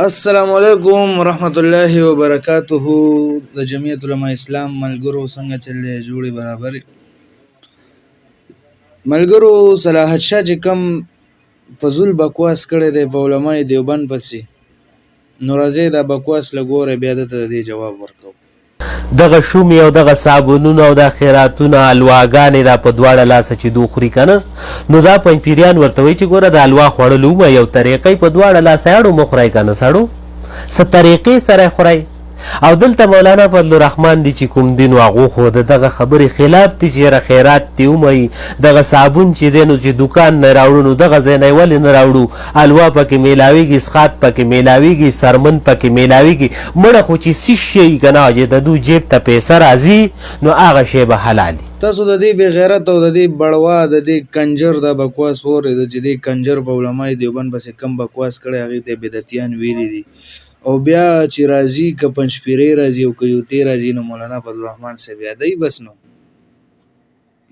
السلام علیکم ورحمت الله وبرکاته. د جمعیت علماء اسلام ملګرو څنګه چلې جوړې برابرې ملګرو صلاحت شاه چې کم فضول بکواس کړی دی په علماء دیوبند پسې، نو راځئ دا بکواس لګوره بیا دته د دې جواب ورکوو. دغه شومې او دغه صابونونه او دا خیراتونه الواګانې دا په دواړه لاسه چې دو خوري که نه، نو دا پنجپیریان ورته وایي چې ګوره د الوا خوړل ومه یو طریقې په دواړه لاسه اړو مه خورئ که نه سړو، څه طریقې سره خورئ. او دلته مولانا فضل الرحمن دی چې کوم دین و هغو خو د دغه خبرې خلاف دي چې یاره خیرات دې ومهی، دغه صابون چې دی نو چې دوکان نه راوړو نو دغه ځای نه یې ولې نه راوړو، الوا پکې میلاویږي، سخات پکې میلاویږي، سرمن پکې میلاویږي، مړه خو چې څه شی که نه چې د دو جیب ته پیسه راځي نو هغه شی به حلال دي. تاسو د دې بې غیرت او د دې بړوا د دې کنجر دا بکواس واورېده چې دې کنجر په علماء دیوبند پسې کم بکواس کړی، هغې ته یې بدعتیان ویلي دي. او بیا چې راځي که پنجپیرۍ راځي او که یوتې راځي نو مولانا فضل الرحمن صاحب یادوي.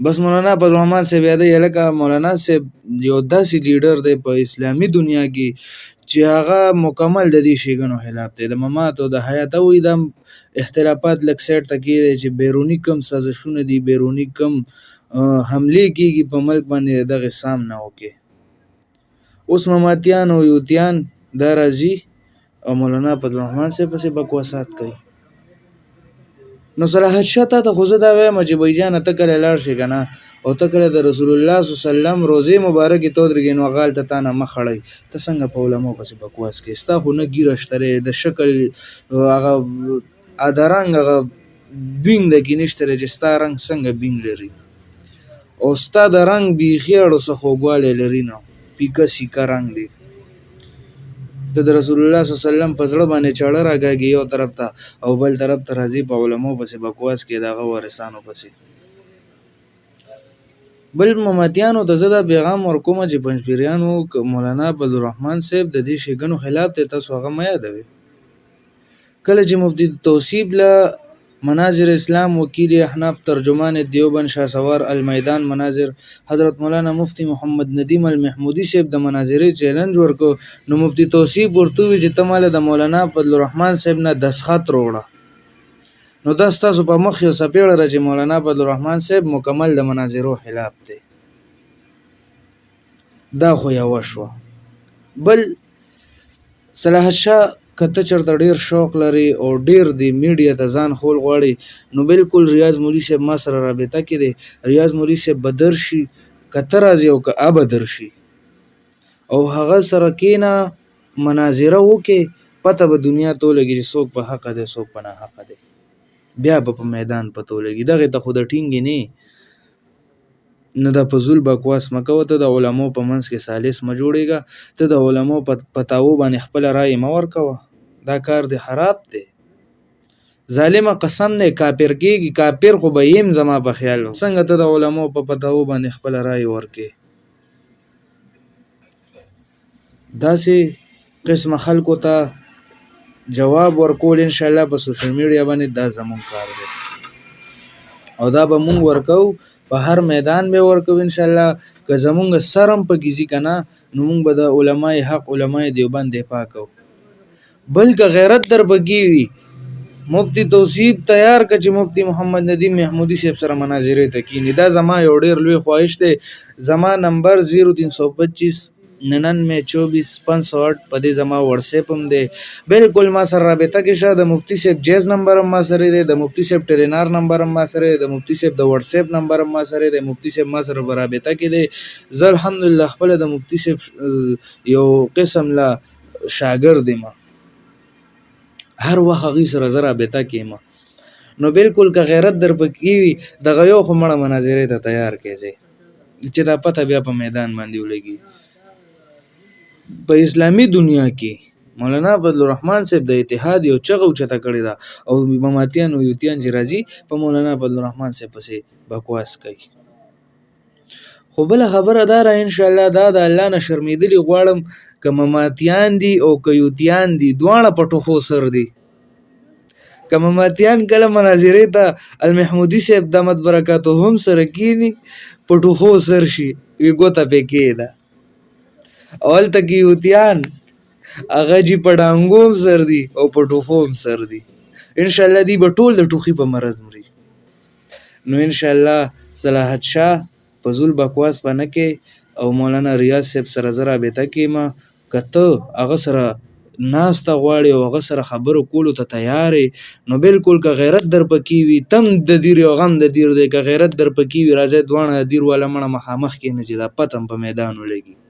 بس مولانا فضل الرحمن صاحب یادوي. هلکه مولانا صاحب یو داسې لیډر دی په اسلامي دنیا کې چې هغه مکمل د دې شیګنو خلاف دی. د ممات او د حیات او د اختلافات لږ سایډ ته کېدی چې بیروني کم سازشونه دي، بیروني کم حملې کېږي په ملک باندې، دغې سام نه وکړي. اوس مماتیان او یوتیان دا راځي او مولانا فضل الرحمن صاحب پسې بکواسات کوي. نو صلاحت شاه ته خو زه دا وایم چې بھائی جانه ته کله لاړ شې که نه، او ته کله د رسول الله صلی الله علیه وسلم روضې مبارکې ته ودرېږې نو هغه هلته تا نه مخ اړوي، ته څنګه په علماو پسې بکواس کوې؟ ستا خو نه ږیره شته دی، د شکل هغه ادرنګ هغه بینګ دکې نشته دی چې ستا رنګ څنګه بینګ لري، او ستا د رنګ بیخي اړو څه خوږوالی لري نه، پیکه سیکه رنګ دی. ته د رسول الله صلی الله علیه وسلم په زړه باندې چاړه راکاږي یو طرف ته، او بل طرف ته راځي په علماو پسې بکواس کوي، د هغه وارثانو پسې. بل مماتیانو ته زه دا پیغام ورکوم چې پنجپیریانو مولانا فضل الرحمن صاحب د دې ښېګڼو خلاف دی، تاسو هغه مه یادوئ. کله چې مفتی توصیب له مناظر اسلام وکیل احناف ترجمان دیوبند شهسوار المیدان مناظر حضرت مولانا مفتی محمد ندیم المحمودی صاحب د مناظرې چیلنج ورکو، نو مفتی توصیب ورته وویل چې ته ماله د مولانا فضل الرحمن صاحب نه دستخط روړه. نو دا ستاسو په مخ یو څپېړه ده چې مولانا فضل الرحمن صاحب مکمل د مناظرو خلاف دی. دا خو یوه شوه. بل صلاحت شاه که ته چېرته ډېر شوق لري او ډېر د میډیا ته ځان خول غواړي، نو بالکل ریاض مولي صاحب ما سره رابطه کې دی. ریاض مولي صاحب به درشي، که ته راځي او که به درشي، او هغه سره کېنه مناظره وکړې، پته به دنیا ته ولګي چې څوک په حقه دی څوک په ناحقه دی، بیا به په میدان پته ولګي. دغې ته خو د ټینګې نه نه دا فضول بکواس مه کوه. ته د علماو په منځ کې سالس مه جوړېږه، ته د علماو په فتاوو باندې خپله رایې مه ورکوه، دا کار دی خراب دی. ظالمه قسم دی کافر کېږي، کافر خو به یم زما په خیال څنګه ته د علماو په فتاوو باندې خپله رایې ورکې. داسې قسمه خلکو ته جواب ورکول انشاءالله په سوشل میډیا باندې دا زمونږ کار دی، او دا به مونږ ورکو، په هر میدان به ورکو انشاءالله. که زمونږ سرم په ګیزي که نه، نو مونږ به د علماء حق علماء دیوبند دفاع کوو. بل که غیرت در بګي وي، مفتی توصیب تیار که چې مفتی محمد ندیم محمودی صاحب سره مناظرې ته کینی. دا زما یو ډېر لوی خواهش دی. زما نمبر 0325 9924 508 په دې زما واتساپ هم دی. بالکل ما سره رابطه کې شه. د مفتی صاحب جیز نمبر هم ما سره دی، د مفتی صاحب ټیلینار نمبر هم ما سره دی، د مفتی صاحب د واتساپ نمبر هم ما سره دی. مفتی صاحب ما سره په رابطه کې دی. زه الحمدلله خپله د مفتی صاحب یو قسم لا شاګرد یم، هر وخت هغې سره زه رابطه کېیم. نو بالکل که غیرت در پکې وي، دغه یو خو مړه مناظرې ته تیار کړئ چې دا پته بیا په میدان باندې ولګي. په اسلامي دنیا کې مولانا فضل الرحمن صاحب د اتحاد یو چغه اوچته کړې ده، او مماتیان او یوتیان چې راځي په مولانا فضل الرحمن صاحب پسې بکواس کوي. خو بله خبره دا ده انشاءالله، دا د الله نه شرمېدلي غواړم، که مماتیان دي او که یوتیان دي دواړه په ټوخو سر دي. که مماتیان کله مناظرې ته المحمودي صاحب دامت برکاتهم سره کینی، په ټوخو سر شي، وی ګوته پې کېده. او هلته کې یوتیان هغه جی په ډانګو هم سر دي او په ټوخو هم سر دي. انشاءالله دی به ټول د ټوخي په مرض مري. نو انشاءالله صلاحت شاه فضول بکواس به نه کې او مولانا ریاض صاحب سره زه رابطه کېږم. که ته هغه سره ناسته غواړې او هغه سره خبرو کولو ته تیار نو بالکل که غیرت در پکې وي تم د دیر او غم د دیر دی، که غیرت در پکې وي راځئ دواړه د دیر والا مړه مخامخ کېنه چې دا پته په میدان ولګي.